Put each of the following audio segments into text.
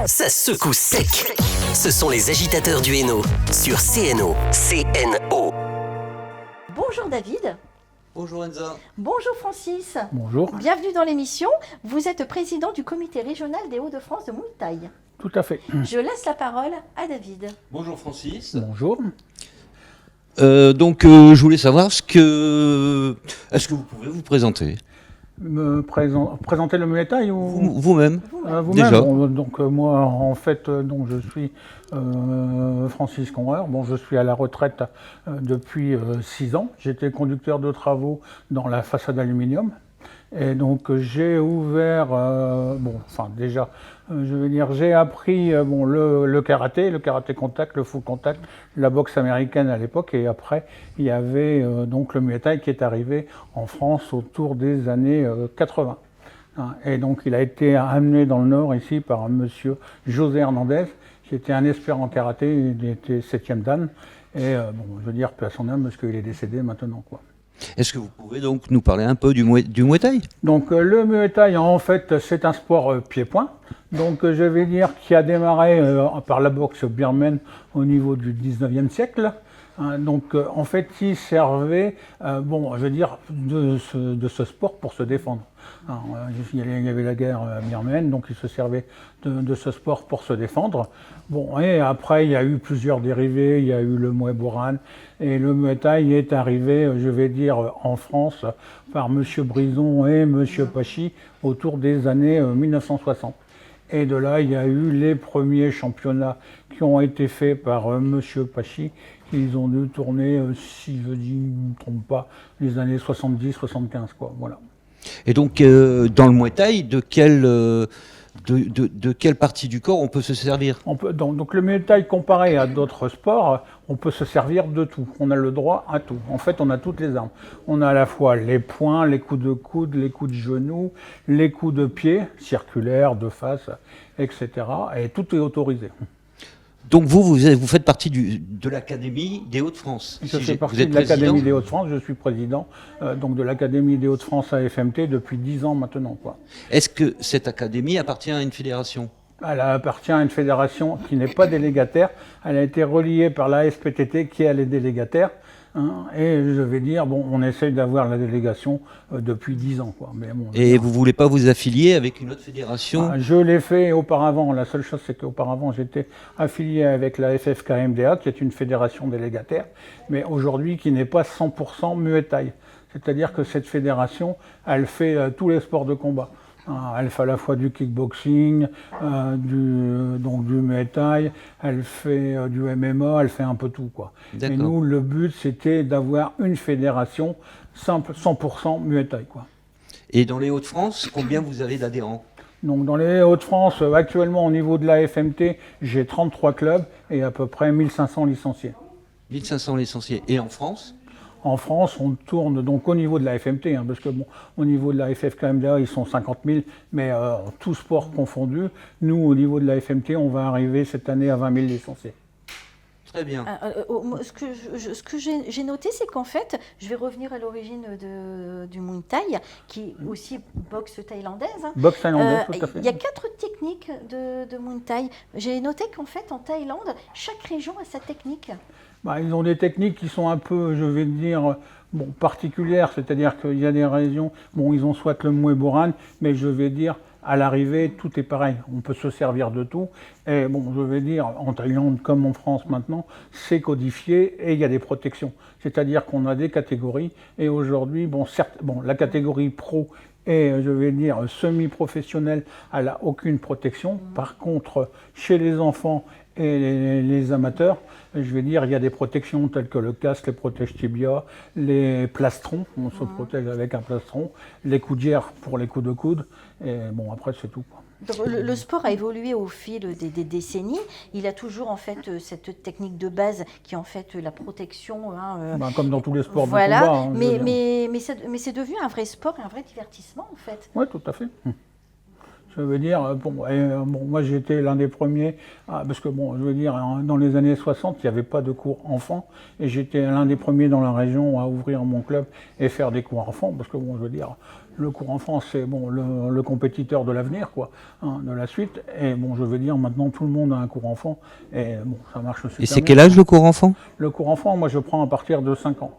ça secoue sec. Ce sont les agitateurs du Hainaut sur CNO. CNO. Bonjour David. Bonjour Enza. Bonjour Francis. Bonjour. Bienvenue dans l'émission. Vous êtes président du comité régional des Hauts-de-France de Muay Thai. Tout à fait. Je laisse la parole à David. Bonjour Francis. Bonjour. Je voulais savoir est-ce que vous pouvez vous présenter Présenter le Muay Thai ou vous-même vous-même. déjà. Moi, en fait, je suis Francis Conreur. Je suis à la retraite depuis 6 ans. J'étais conducteur de travaux dans la façade aluminium. Et donc j'ai ouvert, j'ai appris le karaté contact, le full contact, la boxe américaine à l'époque, et après il y avait donc le Muay Thai qui est arrivé en France autour des années 80. Et donc il a été amené dans le Nord ici par monsieur José Hernandez, qui était un expert en karaté, il était 7e dan, et je veux dire, paix à son âme, parce qu'il est décédé maintenant, quoi. Est-ce que vous pouvez donc nous parler un peu du Muay Thai ? Donc le Muay Thai, en fait, c'est un sport pied-point. Donc je vais dire qui a démarré par la boxe birmane au niveau du 19e siècle. En fait, il servait, de ce sport pour se défendre. Il y avait la guerre birmane, donc il se servait de ce sport pour se défendre. Et après, il y a eu plusieurs dérivés, il y a eu le Muay Boran, et le Muay Thai est arrivé, en France, par M. Brison et M. Pachi, autour des années 1960. Et de là, il y a eu les premiers championnats qui ont été faits par M. Pachi. Ils ont dû tourner, si je ne me trompe pas, les années 70-75, quoi. Voilà. Et donc, dans le Muay Thai, de quelle partie du corps on peut se servir ? Donc le Muay Thai, comparé à d'autres sports, on peut se servir de tout. On a le droit à tout. En fait, on a toutes les armes. On a à la fois les poings, les coups de coude, les coups de genoux, les coups de pied, circulaires, de face, etc. Et tout est autorisé. Donc vous faites partie de l'Académie des Hauts-de-France. Je fais partie de l'Académie des Hauts-de-France, je suis président de l'Académie des Hauts-de-France à FMT depuis 10 ans maintenant, quoi. Est-ce que cette académie appartient à une fédération ? Elle appartient à une fédération qui n'est pas délégataire, elle a été reliée par la SPTT qui est les délégataires. Et je vais dire, on essaye d'avoir la délégation depuis 10 ans, quoi. Et vous ne voulez pas vous affilier avec une autre fédération ? Je l'ai fait auparavant. La seule chose, c'est qu'auparavant, j'étais affilié avec la FFKMDA, qui est une fédération délégataire, mais aujourd'hui qui n'est pas 100% Muay Thai. C'est-à-dire que cette fédération, elle fait tous les sports de combat. Elle fait à la fois du kickboxing, du Muay Thai, elle fait du MMA, elle fait un peu tout, quoi. Et nous, le but, c'était d'avoir une fédération simple, 100% Muay Thai, quoi. Et dans les Hauts-de-France, combien vous avez d'adhérents ? Donc dans les Hauts-de-France, actuellement au niveau de la FMT, j'ai 33 clubs et à peu près 1500 licenciés. 1500 licenciés. Et en France ? En France, on tourne donc au niveau de la FMT, parce que au niveau de la FFKMDA, ils sont 50 000, mais tout sport confondu. Nous, au niveau de la FMT, on va arriver cette année à 20 000 licenciés. Très bien. Ce que j'ai noté, c'est qu'en fait, je vais revenir à l'origine du Muay Thai, qui est aussi boxe thaïlandaise. Boxe thaïlandaise, tout à fait. Il y a 4 techniques de Muay Thai. J'ai noté qu'en fait, en Thaïlande, chaque région a sa technique. Ils ont des techniques qui sont un peu, particulières, c'est-à-dire qu'il y a des régions, ils ont soit le Muay Boran, mais à l'arrivée, tout est pareil, on peut se servir de tout. Et en Thaïlande comme en France maintenant, c'est codifié et il y a des protections. C'est-à-dire qu'on a des catégories, et aujourd'hui, la catégorie pro et semi-professionnelle, elle n'a aucune protection. Par contre, chez les enfants et les amateurs, il y a des protections telles que le casque, les protège-tibia, les plastrons, on se protège avec un plastron, les coudières pour les coups de coude, et après c'est tout, quoi. Donc, le sport a évolué au fil des décennies. Il a toujours en fait cette technique de base qui est en fait la protection. Comme dans tous les sports de combat. Voilà, mais c'est devenu un vrai sport et un vrai divertissement en fait. Oui, tout à fait. Moi j'étais l'un des premiers, parce que dans les années 60, il n'y avait pas de cours enfants, et j'étais l'un des premiers dans la région à ouvrir mon club et faire des cours enfants, parce que le cours enfant, c'est bon, le compétiteur de l'avenir, quoi, hein, de la suite. Et bon, je veux dire, maintenant, tout le monde a un cours enfant. Et bon, ça marche super Et c'est bien. quel âge le cours enfant? Le cours enfant, moi, je prends à partir de 5 ans.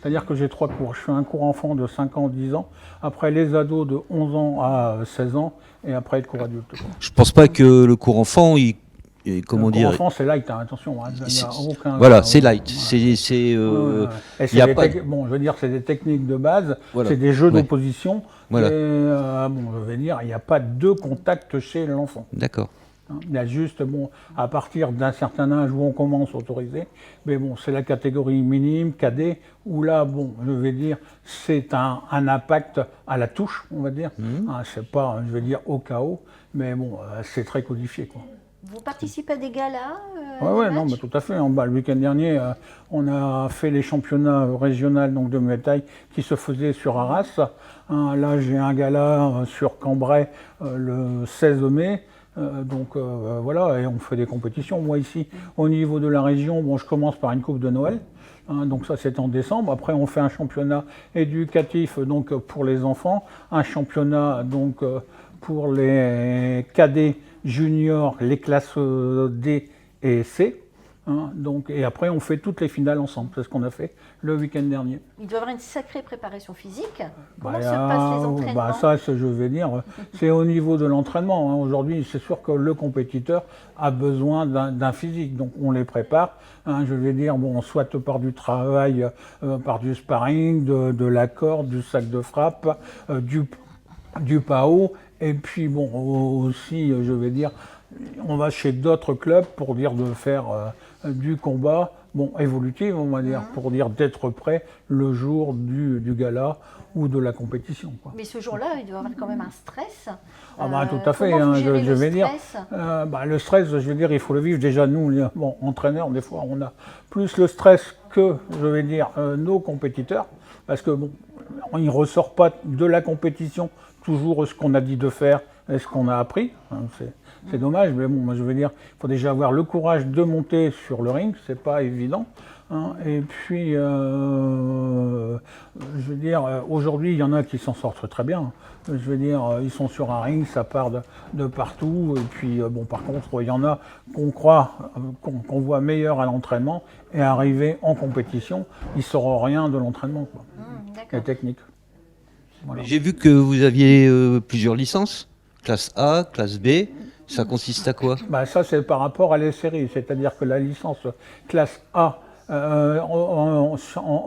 C'est-à-dire que j'ai 3 cours. Je fais un cours enfant de 5 ans, 10 ans. Après, les ados de 11 ans à 16 ans. Et après, le cours adulte, quoi. Je pense pas que le cours enfant, comment Le dire, cours enfant, c'est light, hein, attention. Hein, il y a aucun, voilà, c'est light. voilà. Et y a c'est pas bon, je veux dire, c'est des techniques de base, Voilà. c'est des jeux Ouais. d'opposition. Voilà. Et, bon, je veux dire, il n'y a pas de contact chez l'enfant. D'accord. Il y a juste, bon, à partir d'un certain âge où on commence à autoriser, mais bon, c'est la catégorie minime, cadet, où là, bon, je vais dire, c'est un impact à la touche, on va dire. Hein, c'est pas, je vais dire, au chaos, mais bon, c'est très codifié, quoi. Vous participez à des galas Ouais, des non, matchs mais tout à fait. Le week-end dernier, on a fait les championnats régionaux donc, de Muay Thai qui se faisaient sur Arras. Hein, là, j'ai un gala sur Cambrai le 16 mai. Voilà, et on fait des compétitions. Moi, ici, au niveau de la région, bon, je commence par une coupe de Noël. Hein, donc ça, c'est en décembre. Après, on fait un championnat éducatif donc, pour les enfants, un championnat donc, pour les cadets juniors, les classes D et C. Hein, donc, et après, on fait toutes les finales ensemble. C'est ce qu'on a fait le week-end dernier. Il doit y avoir une sacrée préparation physique. Comment se passent les entraînements? Ça, je vais dire, c'est au niveau de l'entraînement. Hein. Aujourd'hui, c'est sûr que le compétiteur a besoin d'un physique. Donc, on les prépare. Hein, je vais dire, bon, soit par du travail, par du sparring, de la corde, du sac de frappe, du PAO. Et puis, bon, aussi, je vais dire, on va chez d'autres clubs pour dire de faire du combat, bon, évolutif, on va dire, pour dire d'être prêt le jour du gala ou de la compétition, quoi. Mais ce jour-là, il doit y avoir quand même un stress. Tout à fait, comment hein, vous gérez je le vais dire. stress Le stress, je vais dire, il faut le vivre. Déjà, nous, bon, entraîneurs, des fois, on a plus le stress que, je vais dire, nos compétiteurs, parce que, bon, il ne ressort pas de la compétition toujours ce qu'on a dit de faire et ce qu'on a appris. Hein, c'est dommage, mais bon, moi je veux dire, il faut déjà avoir le courage de monter sur le ring, c'est pas évident. Hein, et puis, je veux dire, aujourd'hui, il y en a qui s'en sortent très bien. Je veux dire, ils sont sur un ring, ça part de partout. Et puis, bon, par contre, il y en a qu'on croit, qu'on voit meilleur à l'entraînement, et arriver en compétition, ils ne sauront rien de l'entraînement, quoi. La technique. Voilà. J'ai vu que vous aviez plusieurs licences, classe A, classe B. Ça consiste à quoi? Ça, c'est par rapport à les séries. C'est-à-dire que la licence classe A, en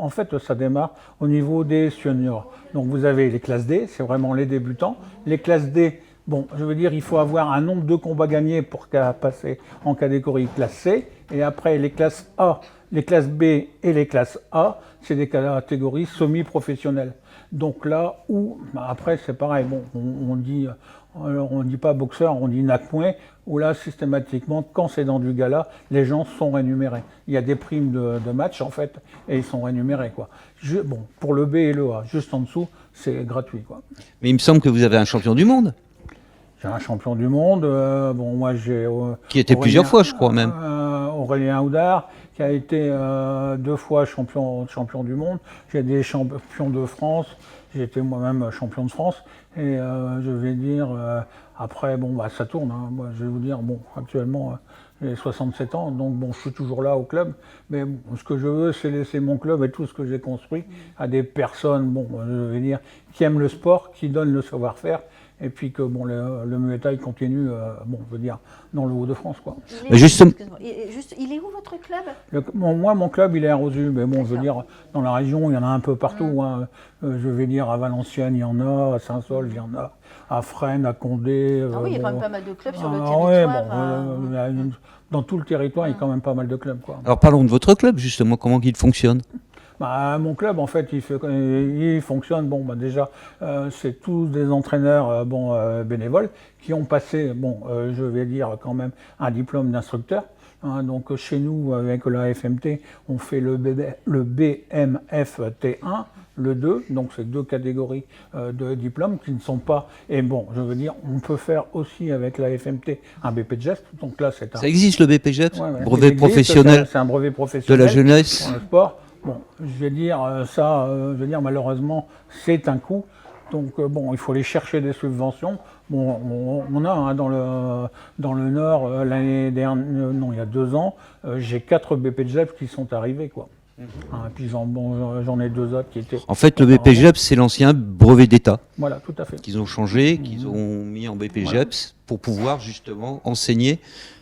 fait, ça démarre au niveau des seniors. Donc, vous avez les classes D, c'est vraiment les débutants. Les classes D, bon, je veux dire, il faut avoir un nombre de combats gagnés pour passer en catégorie classe C. Et après, les classes A, les classes B et les classes A, c'est des catégories semi-professionnelles. Donc là où, après, c'est pareil, bon, on dit pas boxeur, on dit NAC-point, où là, systématiquement, quand c'est dans du gala, les gens sont rémunérés. Il y a des primes de match, en fait, et ils sont rémunérés, quoi. Bon, pour le B et le A, juste en dessous, c'est gratuit, quoi. Mais il me semble que vous avez un champion du monde. J'ai un champion du monde, bon, moi j'ai... qui était plusieurs fois, je crois, même. Aurélien Houdard, qui a été 2 fois champion du monde. J'ai des champions de France, j'ai été moi-même champion de France. Et je vais dire, après, bon, ça tourne. Hein. Moi, je vais vous dire, bon, actuellement, j'ai 67 ans, donc bon, je suis toujours là au club. Mais bon, ce que je veux, c'est laisser mon club et tout ce que j'ai construit à des personnes, bon, je vais dire, qui aiment le sport, qui donnent le savoir-faire. Et puis que bon, le Muay Thai continue, bon, je veux dire, dans le Hauts-de-France, quoi. Il est où votre club? Moi, mon club, il est à Rosu, mais bon, je veux dire, dans la région, il y en a un peu partout. Hein. Je vais dire, à Valenciennes, il y en a, à Saint-Saul, il y en a, à Fresnes, à Condé. Ah oui, il y a quand même pas mal de clubs sur le territoire. Dans tout le territoire, il y a quand même pas mal de clubs, quoi. Alors parlons de votre club, justement, comment il fonctionne? Mon club, en fait, il fonctionne. Bon, déjà, c'est tous des entraîneurs bénévoles qui ont passé, je vais dire quand même, un diplôme d'instructeur. Hein, donc, chez nous, avec la FMT, on fait le BMFT1, le 2. Donc, c'est 2 catégories de diplômes qui ne sont pas. Et bon, je veux dire, on peut faire aussi avec la FMT un BP-GEST. Donc là, c'est Ça existe le BP-GEST, ouais, brevet professionnel. C'est un brevet professionnel de la jeunesse. pour le sport. Bon, je vais dire ça, malheureusement, c'est un coût Donc bon, il faut aller chercher des subventions. Bon, on a hein, dans le Nord, l'année dernière, non, il y a 2 ans, j'ai 4 BPJEP qui sont arrivés, quoi. Hein, puis j'en ai 2 autres qui étaient... En fait, le BPJEP, c'est l'ancien brevet d'État Voilà, tout à fait. qu'ils ont changé, qu'ils ont mis en BPJEP pour pouvoir justement enseigner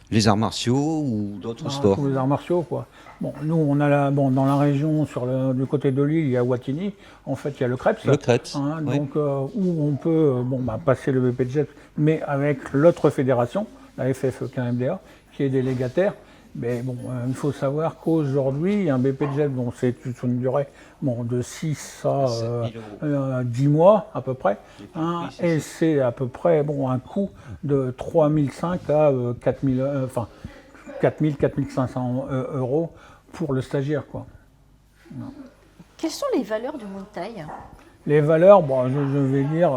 les arts martiaux ou d'autres sports. Tous les arts martiaux, quoi. Bon, nous, on a dans la région, du côté de l'île, il y a Wattignies. En fait, il y a le CREPS. Le CREPS, Hein, oui. donc, où on peut passer le BPJEP, mais avec l'autre fédération, la FFEK-MDA, qui est délégataire. Mais bon, il faut savoir qu'aujourd'hui, un BPJEP, c'est sur une durée de 6 à 10 mois à peu près. Hein, et c'est à peu près un coût de 3 500 à 4 500 euros pour le stagiaire, quoi. Quelles sont les valeurs du Muay Thai? Les valeurs, je vais dire,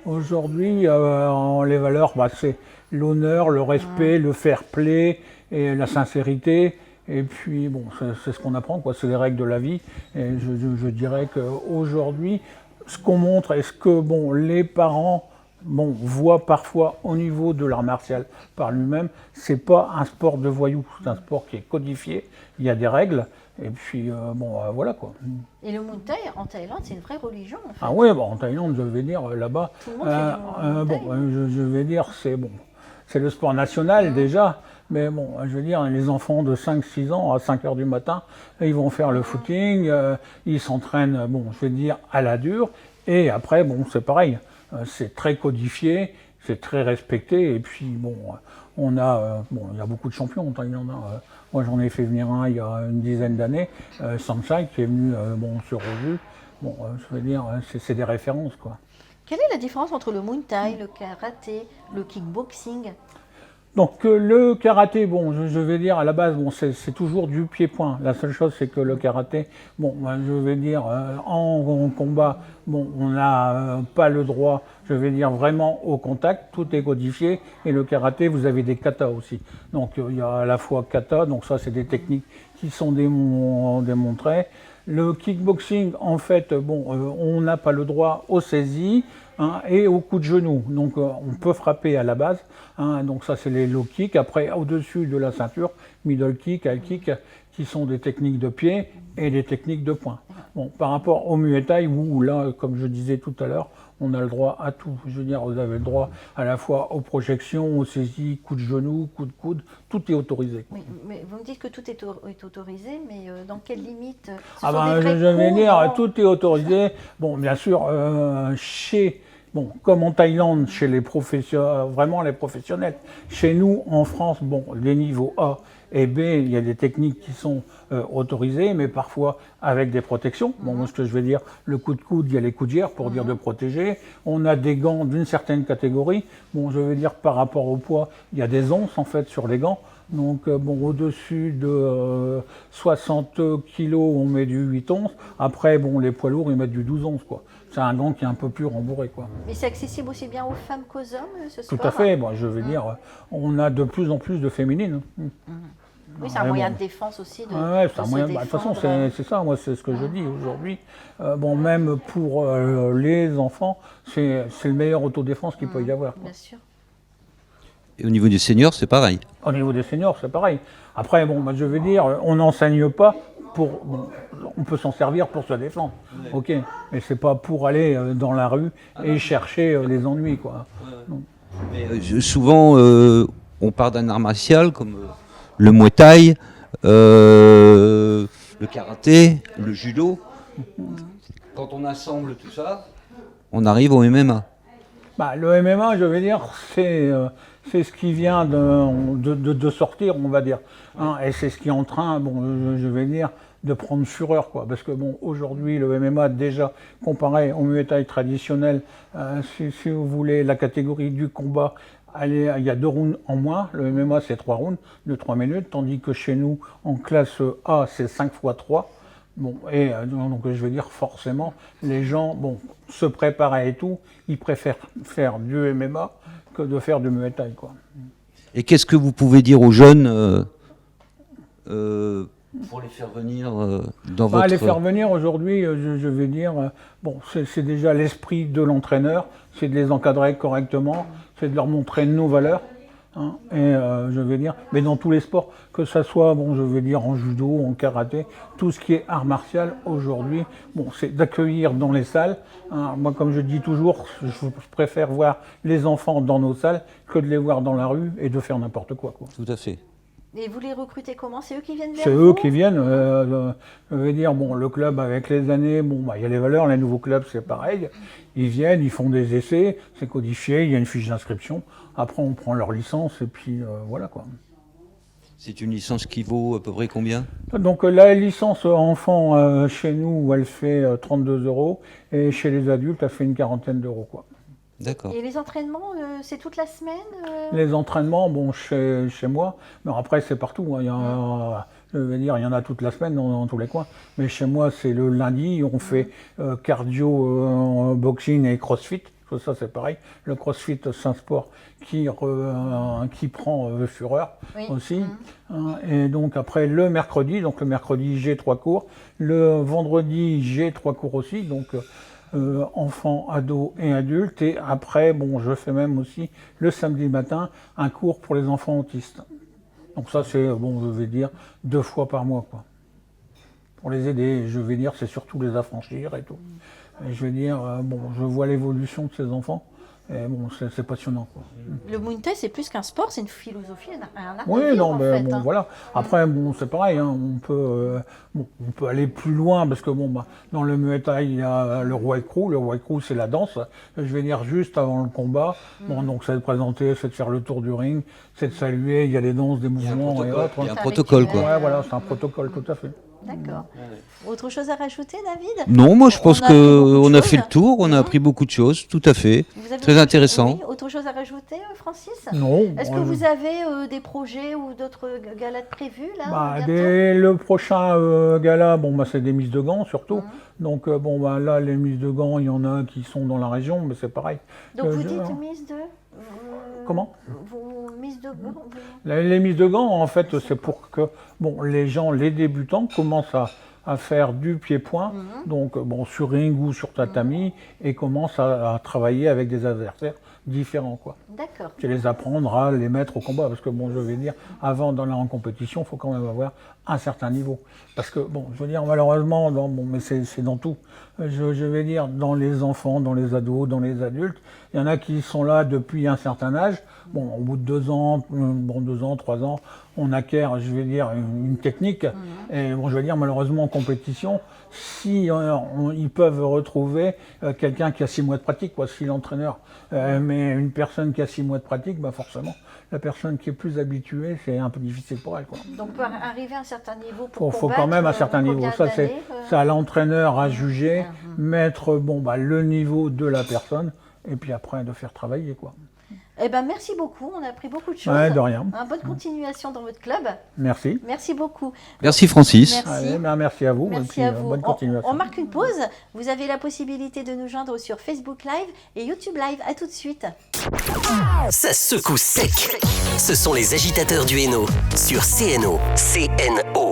aujourd'hui, les valeurs, c'est l'honneur, le respect, le fair play et la sincérité. Et puis, c'est ce qu'on apprend, quoi. C'est les règles de la vie. Et je dirais qu'aujourd'hui, ce qu'on montre et ce que les parents voient parfois au niveau de l'art martial par lui-même, c'est pas un sport de voyous, c'est un sport qui est codifié, il y a des règles. Et puis, voilà, quoi. Et le Muay Thai, en Thaïlande, c'est une vraie religion, en fait. Ah oui, en Thaïlande, je vais dire, là-bas, Tout le monde fait du Muay Thai. je vais dire, c'est le sport national déjà, mais je veux dire, les enfants de 5-6 ans, à 5 heures du matin, ils vont faire le footing, ils s'entraînent, je vais dire, à la dure, et après, c'est pareil, c'est très codifié, c'est très respecté, et puis, on a, il y a beaucoup de champions en Thaïlande, hein. Moi, j'en ai fait venir un il y a une dizaine d'années, Samsai, qui est venu sur Revue. Je veux dire, c'est des références, quoi. Quelle est la différence entre le Muay Thai, le karaté, le kickboxing? Donc le karaté, je vais dire à la base, c'est toujours du pied-point. La seule chose, c'est que le karaté, je vais dire en combat, on n'a pas le droit, je vais dire vraiment au contact, tout est codifié. Et le karaté, vous avez des katas aussi. Donc il y a à la fois kata, donc ça c'est des techniques qui sont démontrées. Le kickboxing, en fait, on n'a pas le droit aux saisies. Hein, et au coup de genou. Donc on peut frapper à la base. Hein, donc ça c'est les low kicks. Après au-dessus de la ceinture, middle kick, high kick, qui sont des techniques de pied et des techniques de poing. Par rapport au Muay Thai, où là, comme je disais tout à l'heure, on a le droit à tout. Je veux dire, vous avez le droit à la fois aux projections, aux saisies, coups de genou, coups de coude, tout est autorisé. Oui, mais vous me dites que tout est autorisé, mais dans quelles limites? Je vais dire, tout est autorisé. Bien sûr, comme en Thaïlande, chez les vraiment les professionnels. Chez nous, en France, les niveaux A et B, il y a des techniques qui sont autorisées, mais parfois avec des protections. Ce que je veux dire, le coup de coude, il y a les coudières pour dire de protéger. On a des gants d'une certaine catégorie. Je veux dire, par rapport au poids, il y a des onces en fait sur les gants. Donc, au-dessus de 60 kilos, on met du 8 onces. Après, les poids lourds, ils mettent du 12 onces, quoi. C'est un gant qui est un peu plus rembourré, quoi. Mais c'est accessible aussi bien aux femmes qu'aux hommes, ce sport? Tout à fait. Je veux dire, on a de plus en plus de féminines. Oui, c'est un moyen de défense aussi. C'est un moyen. De toute façon, c'est ça. Moi, c'est ce que je dis aujourd'hui. Même pour les enfants, c'est le meilleur autodéfense qu'il peut y avoir, quoi. Bien sûr. Et au niveau des seniors, c'est pareil. Au niveau des seniors, c'est pareil. Après, je veux dire, on n'enseigne pas on peut s'en servir pour se défendre. Ok, mais c'est pas pour aller dans la rue et chercher les ennuis, quoi. Mais, souvent, on part d'un art martial comme le Muay Thai, le karaté, le judo. Quand on assemble tout ça, on arrive au MMA. Le MMA, je veux dire, c'est ce qui vient de sortir, on va dire. Hein, et c'est ce qui est en train, je vais dire, de prendre fureur, quoi. Parce que aujourd'hui, le MMA, déjà, comparé au Muay Thai traditionnel, si vous voulez, la catégorie du combat, il y a 2 rounds en moins. Le MMA, c'est 3 rounds de 3 minutes, tandis que chez nous, en classe A, c'est 5 x 3. Donc je veux dire, forcément, les gens, se préparer et tout, ils préfèrent faire du MMA que de faire du Muay Thai, quoi. Et qu'est-ce que vous pouvez dire aux jeunes Pour les faire venir dans votre... Les faire venir aujourd'hui, je vais dire, bon, c'est déjà l'esprit de l'entraîneur, c'est de les encadrer correctement, c'est de leur montrer nos valeurs. Hein, et je vais dire, mais dans tous les sports, que ça soit, bon, je vais dire en judo, en karaté, tout ce qui est art martial aujourd'hui, bon, c'est d'accueillir dans les salles. Hein. Moi, comme je dis toujours, je préfère voir les enfants dans nos salles que de les voir dans la rue et de faire n'importe quoi. Tout à fait. Et vous les recrutez comment? C'est eux qui viennent vers C'est vous? eux qui viennent. Je veux dire, bon, le club avec les années, bon, il y a les valeurs, les nouveaux clubs, c'est pareil. Ils viennent, ils font des essais, c'est codifié, il y a une fiche d'inscription. Après, on prend leur licence et puis voilà quoi. C'est une licence qui vaut à peu près combien? Donc la licence enfant chez nous, elle fait 32 € et chez les adultes, elle fait une quarantaine d'euros quoi. D'accord. Et les entraînements, c'est toute la semaine Les entraînements, bon, chez moi, mais après c'est partout. Hein. Je veux dire, il y en a toute la semaine dans tous les coins. Mais chez moi, c'est le lundi, on fait cardio, boxing et crossfit. Ça, c'est pareil. Le crossfit, c'est un sport qui prend fureur aussi. Hein. Et donc après, le mercredi, j'ai 3 cours. Le vendredi, j'ai 3 cours aussi. Donc enfants, ados et adultes. Et après, bon, je fais même aussi le samedi matin un cours pour les enfants autistes. Donc ça, c'est, bon, je vais dire, 2 fois par mois, quoi. Pour les aider, je vais dire, c'est surtout les affranchir et tout. Et je vais dire, bon, je vois l'évolution de ces enfants. Et bon, c'est passionnant, quoi. Le Muay Thai, c'est plus qu'un sport, c'est une philosophie, un art de Oui, vivre, non, en mais fait, bon, hein. voilà. Après, bon, c'est pareil, hein, on peut aller plus loin parce que bon, dans le Muay Thai, il y a le White Crew. Le White Crew, c'est la danse. Je vais dire juste avant le combat. Bon, donc c'est de présenter, c'est de faire le tour du ring, c'est de saluer. Il y a des danses, des mouvements et autres. Il y a un protocole, quoi. Ouais, voilà, c'est un protocole, tout à fait. D'accord. Autre chose à rajouter, David? Non, moi je pense On a appris beaucoup de qu'on a fait choses. le tour, on a appris beaucoup de choses, tout à fait. Vous avez Très autre- intéressant. oui, autre chose à rajouter, Francis? Non. Est-ce que vous avez des projets ou d'autres galas prévus là bientôt? Le prochain gala, bon, c'est des mises de gants surtout. Donc bon, là, les mises de gants, il y en a qui sont dans la région, mais c'est pareil. Donc vous dites mise de... Comment? Vos mises de gants, Les mises de gants, en fait, c'est pour que bon, les gens, les débutants, commencent à faire du pied-point, donc bon, sur ring ou sur tatami, et commencent à travailler avec des adversaires différents, quoi. D'accord. C'est les apprendre à les mettre au combat, parce que bon, je vais dire, avant d'aller en compétition, il faut quand même avoir un certain niveau. Parce que bon, je veux dire, malheureusement, mais c'est dans tout. Je vais dire, dans les enfants, dans les ados, dans les adultes, il y en a qui sont là depuis un certain âge. Bon, au bout de 2 ans, 2 ans, 3 ans, on acquiert, je vais dire, une technique. Et bon, je vais dire, malheureusement, en compétition, si ils peuvent retrouver quelqu'un qui a 6 mois de pratique, quoi, si l'entraîneur met une personne qui a 6 mois de pratique, forcément, la personne qui est plus habituée, c'est un peu difficile pour elle, quoi. Donc pour arriver à un certain niveau pour Faut combattre, quand même un certain niveau. combien Ça, c'est d'années, à l'entraîneur à juger, mettre le niveau de la personne, et puis après de faire travailler, quoi. Eh ben merci beaucoup, on a appris beaucoup de choses. Ouais, de rien. Bonne continuation dans votre club. Merci. Merci beaucoup. Merci Francis. Merci. Allez, merci à vous. et Merci puis, à vous. bonne continuation. On marque une pause. Vous avez la possibilité de nous joindre sur Facebook Live et YouTube Live. À tout de suite. Ça secoue sec. Ce sont les agitateurs du Hainaut sur CNO. CNO.